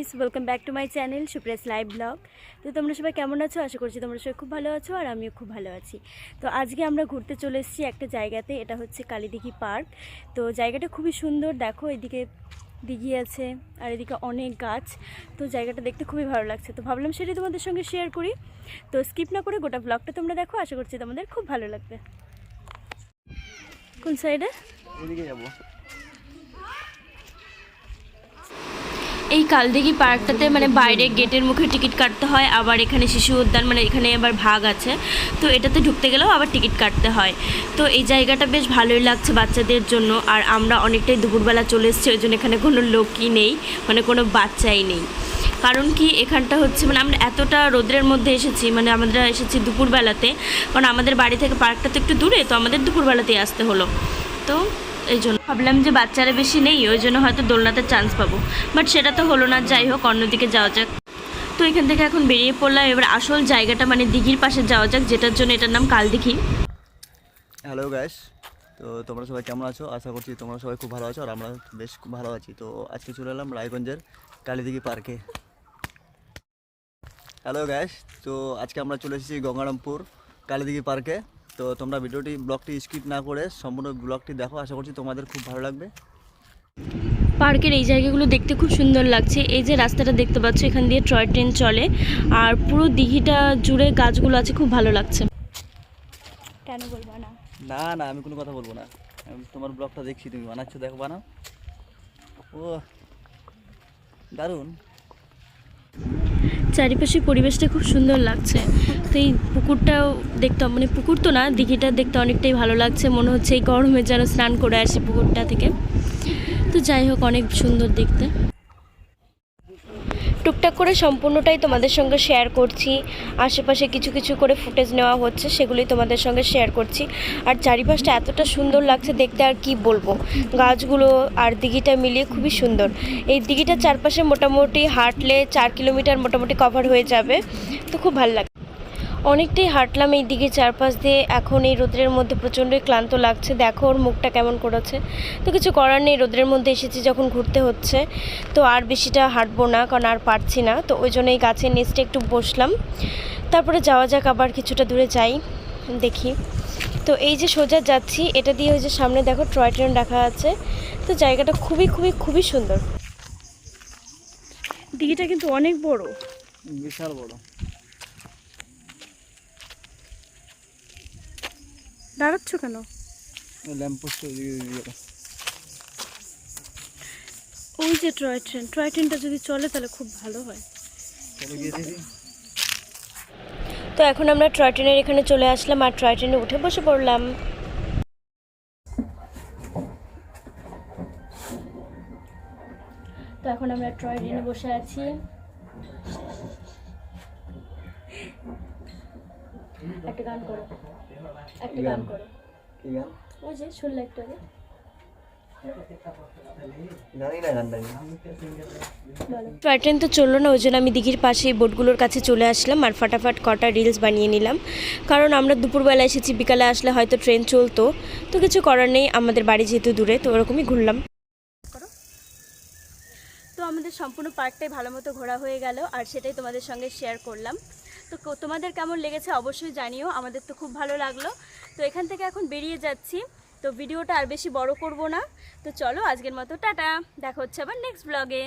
Guys, welcome back to my channel Supriya's live blog. তো তোমরা সবাই কেমন আছো? আশা করছি তোমরা সবাই খুব ভালো আছো, আর আমিও খুব ভালো আছি। তো আজকে আমরা ঘুরতে চলে এসেছি একটা জায়গাতে, এটা হচ্ছে কালীদিঘি পার্ক। তো জায়গাটা খুবই সুন্দর, দেখো এদিকে দিঘি আছে আর এদিকে অনেক গাছ। তো জায়গাটা দেখতে খুবই ভালো লাগছে, তো ভাবলাম সেটাই তোমাদের সঙ্গে শেয়ার করি। তো স্কিপ না করে গোটা ব্লগটা তোমরা দেখো, আশা করছি তোমাদের খুব ভালো লাগবে। কোন সাইডে? এদিকে যাবো। এই কালদিঘি পার্কটাতে মানে বাইরে গেটের মুখে টিকিট কাটতে হয়, আবার এখানে শিশু উদ্যান মানে এখানে আবার ভাগ আছে, তো এটাতে ঢুকতে গেলেও আবার টিকিট কাটতে হয়। তো এই জায়গাটা বেশ ভালোই লাগছে বাচ্চাদের জন্য, আর আমরা অনেকটাই দুপুরবেলা চলে এসেছি, ওই জন্য এখানে কোনো লোকই নেই, মানে কোনো বাচ্চাই নেই। কারণ কি এখানটা হচ্ছে মানে আমরা এতটা রোদ্রের মধ্যে এসেছি, মানে আমরা এসেছি দুপুরবেলাতে, কারণ আমাদের বাড়ি থেকে পার্কটা তো একটু দূরে, তো আমাদের দুপুরবেলাতেই আসতে হলো। তো এই জন্য ভাবলাম যে বাচ্চারা বেশি নেই, ওই জন্য হয়তো দোলনাতে চান্স পাবো, বাট সেটা তো হলো না। যাই হোক, অন্যদিকে যাওয়া যাক। তো এখান থেকে এখন বেরিয়ে পড়লাম, এবার আসল জায়গাটা মানে দিঘির পাশে যাওয়া যাক, যেটার জন্য এটার নাম কালদিঘি। হ্যালো গাইস, তো তোমরা সবাই কেমন আছো? আশা করছি তোমরা সবাই খুব ভালো আছো, আর আমরা বেশ খুব ভালো আছি। তো আজকে চলে এলাম রায়গঞ্জের কালীদিঘি পার্কে। হ্যালো গাইস, তো আজকে আমরা চলে এসেছি গঙ্গারামপুর কালীদিঘি পার্কে। তো তোমরা ব্লগটি স্কিপ না করে সম্পূর্ণ ব্লগটি দেখো, আশা করছি তোমাদের খুব ভালো লাগবে। পার্কের এই জায়গাগুলো দেখতে খুব সুন্দর লাগছে। এই যে রাস্তাটা দেখতে পাচ্ছ, এখান দিয়ে টয় ট্রেন চলে, আর পুরো দিঘিটা জুড়ে গাছগুলো আছে, খুব ভালো লাগছে। কেন বলবো না? না না, আমি কোনো কথা বলবো না, আমি তোমার ব্লগটা দেখছি, তুমি বানাচ্ছ, দেখো বানাও। ও দারুণ। চারিপাশে পরিবেশটা খুব সুন্দর লাগছে। তো এই পুকুরটাও দেখতে, মানে পুকুর তো না, দিঘিটা দেখতে অনেকটাই ভালো লাগছে, মনে হচ্ছে এই গরমে যেন স্নান করে আসি পুকুরটা থেকে। তো যাই হোক, অনেক সুন্দর দেখতে। টুকটাক করে সম্পূর্ণটাই তোমাদের সঙ্গে শেয়ার করছি, আশেপাশে কিছু কিছু করে ফুটেজ নেওয়া হচ্ছে, সেগুলি তোমাদের সঙ্গে শেয়ার করছি। আর চারিপাশটা এতটা সুন্দর লাগছে দেখতে, আর কি বলবো, গাছগুলো আর দিঘিটা মিলিয়ে খুবই সুন্দর। এই দিঘিটার চারপাশে মোটামুটি হাঁটলে 4 কিলোমিটার মোটামুটি কভার হয়ে যাবে, তো খুব ভালো লাগে। অনেকটাই হাঁটলাম এই দিকে চারপাশ দিয়ে, এখন এই রোদ্রের মধ্যে প্রচণ্ডই ক্লান্ত লাগছে। দেখো ওর মুখটা কেমন করেছে, তো কিছু করার নেই, রোদ্রের মধ্যে এসেছি যখন ঘুরতে হচ্ছে, তো আর বেশিটা হাঁটবো না, কারণ আর পারছি না। তো ওই জন্য এই গাছের নিচে একটু বসলাম, তারপরে যাওয়া যাক, আবার কিছুটা দূরে যাই দেখি। তো এই যে সোজা যাচ্ছি, এটা দিয়ে ওই যে সামনে দেখো টয় ট্রেন রাখা আছে। তো জায়গাটা খুবই খুবই খুবই সুন্দর। দিঘিটা কিন্তু অনেক বড়, বিশাল বড়। দাঁড়াচ্ছ কেন? ল্যাম্পপোস্ট ওই যে টয় ট্রেনটা যদি চলে তাহলে খুব ভালো হয়। তো এখন আমরা টয় ট্রেনের এখানে চলে আসলাম, আর টয় ট্রেনে উঠে বসে পড়লাম। তো এখন আমরা টয় ট্রেনে বসে আছি। একটা গান করো, একটা গান করো। কি গান? ওই যে শুনলে একটু আগে। টয় ট্রেন তো চললো না, ওই জন্য আমি দিঘির পাশে এই বোটগুলোর কাছে চলে আসলাম, আর ফাটাফাট কটা রিলস বানিয়ে নিলাম। কারণ আমরা দুপুরবেলা এসেছি, বিকালে আসলে হয়তো ট্রেন চলতো, তো কিছু করার নেই, আমাদের বাড়ি যেহেতু দূরে, তো ওরকমই ঘুরলাম। তো আমাদের সম্পূর্ণ পার্কটাই ভালো মতো ঘোরা হয়ে গেল, আর সেটাই তোমাদের সঙ্গে শেয়ার করলাম। তো তোমাদের কেমন লেগেছে অবশ্যই জানিও, আমাদের তো খুব ভালো লাগলো। তো এখান থেকে এখন বেরিয়ে যাচ্ছি, তো ভিডিওটা আর বেশি বড় করব না। তো চলো আজকের মতো টাটা, দেখা হচ্ছে আবার নেক্সট ব্লগে।